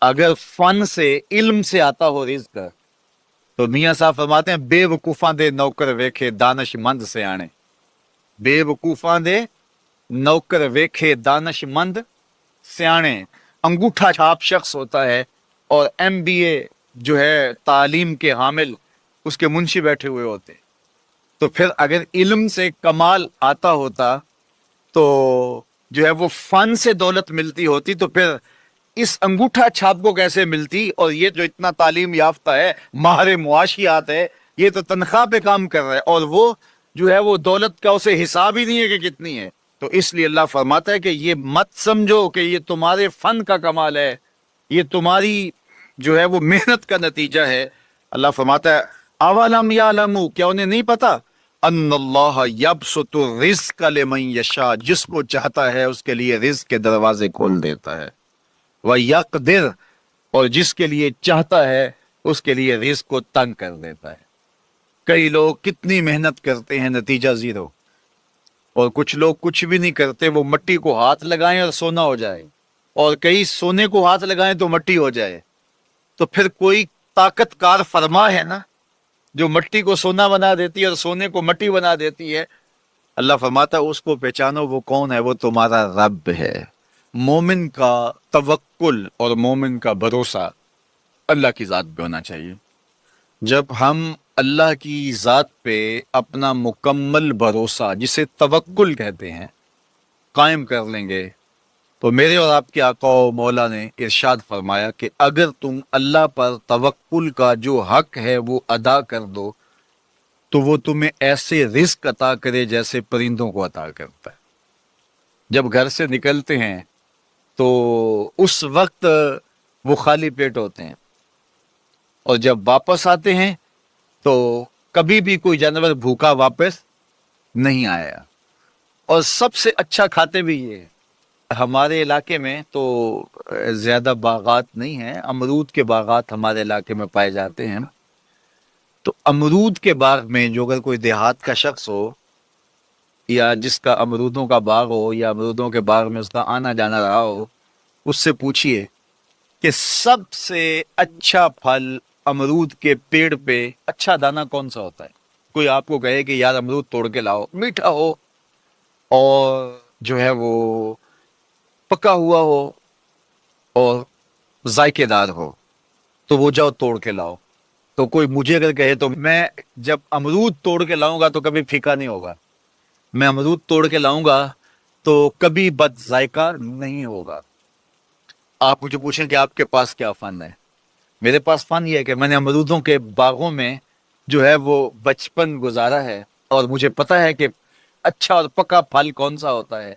اگر فن سے علم سے آتا ہو رزق تو میاں صاحب فرماتے ہیں بے وقوفاں دے نوکر ویکھے دانش مند سے آنے. بے وقوفاں دے نوکر ویکھے دانش مند سیانے. انگوٹھا چھاپ شخص ہوتا ہے اور MBA جو ہے تعلیم کے حامل اس کے منشی بیٹھے ہوئے ہوتے. تو پھر اگر علم سے کمال آتا ہوتا تو جو ہے وہ فن سے دولت ملتی ہوتی تو پھر اس انگوٹھا چھاپ کو کیسے ملتی. اور یہ جو اتنا تعلیم یافتہ ہے ماہر معاشیات ہے یہ تو تنخواہ پہ کام کر رہا ہے اور وہ جو ہے وہ دولت کا اسے حساب ہی نہیں ہے کہ کتنی ہے. تو اس لیے اللہ فرماتا ہے کہ یہ مت سمجھو کہ یہ تمہارے فن کا کمال ہے, یہ تمہاری جو ہے وہ محنت کا نتیجہ ہے. اللہ فرماتا ہے اولم یعلموا, کیا انہیں نہیں پتا, ان اللہ یبسط الرزق لمن یشاء, جس کو چاہتا ہے اس کے لیے رزق کے دروازے کھول دیتا ہے, ویقدر, اور جس کے لیے چاہتا ہے اس کے لیے رزق کو تنگ کر دیتا ہے. کئی لوگ کتنی محنت کرتے ہیں نتیجہ زیرو, اور کچھ لوگ کچھ بھی نہیں کرتے, وہ مٹی کو ہاتھ لگائیں اور سونا ہو جائے, اور کئی سونے کو ہاتھ لگائیں تو مٹی ہو جائے. تو پھر کوئی طاقت کار فرما ہے نا جو مٹی کو سونا بنا دیتی ہے اور سونے کو مٹی بنا دیتی ہے. اللہ فرماتا ہے اس کو پہچانو, وہ کون ہے, وہ تمہارا رب ہے. مومن کا توکل اور مومن کا بھروسہ اللہ کی ذات پہ ہونا چاہیے. جب ہم اللہ کی ذات پہ اپنا مکمل بھروسہ, جسے توکل کہتے ہیں, قائم کر لیں گے تو میرے اور آپ کے آقا و مولا نے ارشاد فرمایا کہ اگر تم اللہ پر توکل کا جو حق ہے وہ ادا کر دو تو وہ تمہیں ایسے رزق عطا کرے جیسے پرندوں کو عطا کرتا ہے. جب گھر سے نکلتے ہیں تو اس وقت وہ خالی پیٹ ہوتے ہیں, اور جب واپس آتے ہیں تو کبھی بھی کوئی جانور بھوکا واپس نہیں آیا. اور سب سے اچھا کھاتے بھی یہ. ہمارے علاقے میں تو زیادہ باغات نہیں ہیں, امرود کے باغات ہمارے علاقے میں پائے جاتے ہیں. تو امرود کے باغ میں جو اگر کوئی دیہات کا شخص ہو یا جس کا امرودوں کا باغ ہو یا امرودوں کے باغ میں اس کا آنا جانا رہا ہو, اس سے پوچھئے کہ سب سے اچھا پھل امرود کے پیڑ پہ اچھا دانہ کون سا ہوتا ہے. کوئی آپ کو کہے کہ یار امرود توڑ کے لاؤ, میٹھا ہو اور جو ہے وہ پکا ہوا ہو اور ذائقے دار ہو تو وہ جاؤ توڑ کے لاؤ. تو کوئی مجھے اگر کہے تو میں جب امرود توڑ کے لاؤں گا تو کبھی پھیکا نہیں ہوگا, میں امرود توڑ کے لاؤں گا تو کبھی بد ذائقہ نہیں ہوگا. آپ مجھے پوچھیں کہ آپ کے پاس کیا فن ہے, میرے پاس فن یہ ہے کہ میں نے امرودوں کے باغوں میں جو ہے وہ بچپن گزارا ہے اور مجھے پتا ہے کہ اچھا اور پکا پھل کون سا ہوتا ہے.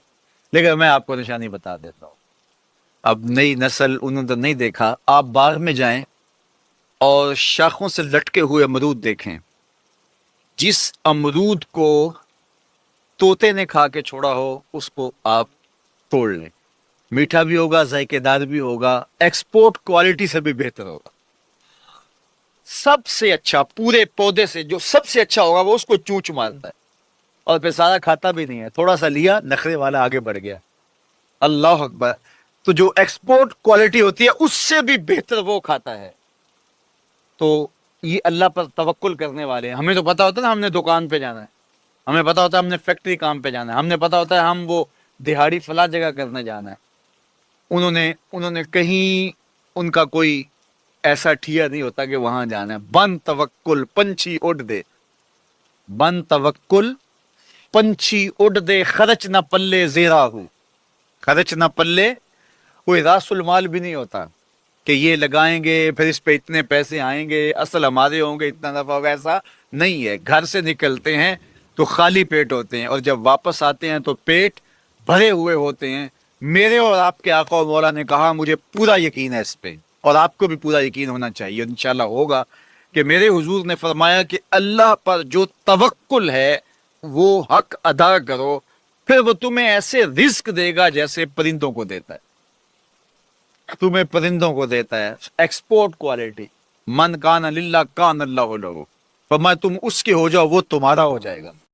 لیکن میں آپ کو نشانی بتا دیتا ہوں, اب نئی نسل انہوں نے نہیں دیکھا, آپ باغ میں جائیں اور شاخوں سے لٹکے ہوئے امرود دیکھیں. جس امرود کو طوطے نے کھا کے چھوڑا ہو اس کو آپ توڑ لیں, میٹھا بھی ہوگا, ذائقے دار بھی ہوگا, ایکسپورٹ کوالٹی سے بھی بہتر ہوگا. سب سے اچھا پورے پودے سے جو سب سے اچھا ہوگا وہ اس کو چونچ مارتا ہے اور پھر سارا کھاتا بھی نہیں ہے, تھوڑا سا لیا, نخرے والا آگے بڑھ گیا. اللہ اکبر. تو جو ایکسپورٹ کوالٹی ہوتی ہے اس سے بھی بہتر وہ کھاتا ہے. تو یہ اللہ پر توکل کرنے والے ہیں. ہمیں تو پتا ہوتا ہے نا ہم نے دکان پہ جانا ہے, ہمیں پتا ہوتا ہے ہم نے فیکٹری کام پہ جانا ہے, ہم نے پتا ہوتا ہے ہم وہ دہاڑی فلاں جگہ کرنے جانا ہے. انہوں نے کہیں ان کا کوئی ایسا ٹھیا نہیں ہوتا کہ وہاں جانا ہے. بن توکل پنچھی اڑ دے, بن توکل پنچھی اڑ دے, خرچ نہ پلے زیرا ہو, خرچ نہ پلے, کوئی راس المال بھی نہیں ہوتا کہ یہ لگائیں گے پھر اس پہ اتنے پیسے آئیں گے, اصل ہمارے ہوں گے, اتنا نفع ہوگا, ایسا نہیں ہے. گھر سے نکلتے ہیں تو خالی پیٹ ہوتے ہیں اور جب واپس آتے ہیں تو پیٹ بھرے ہوئے ہوتے ہیں. میرے اور آپ کے آقا و مولا نے کہا, مجھے پورا یقین ہے اس پہ اور آپ کو بھی پورا یقین ہونا چاہیے, انشاءاللہ ہوگا, کہ میرے حضور نے فرمایا کہ اللہ پر جو توکل ہے وہ حق ادا کرو, پھر وہ تمہیں ایسے رزق دے گا جیسے پرندوں کو دیتا ہے, تمہیں پرندوں کو دیتا ہے. ایکسپورٹ کوالٹی, من کان للہ کان اللہ لہ, فرمایا تم اس کے ہو جاؤ وہ تمہارا ہو جائے گا.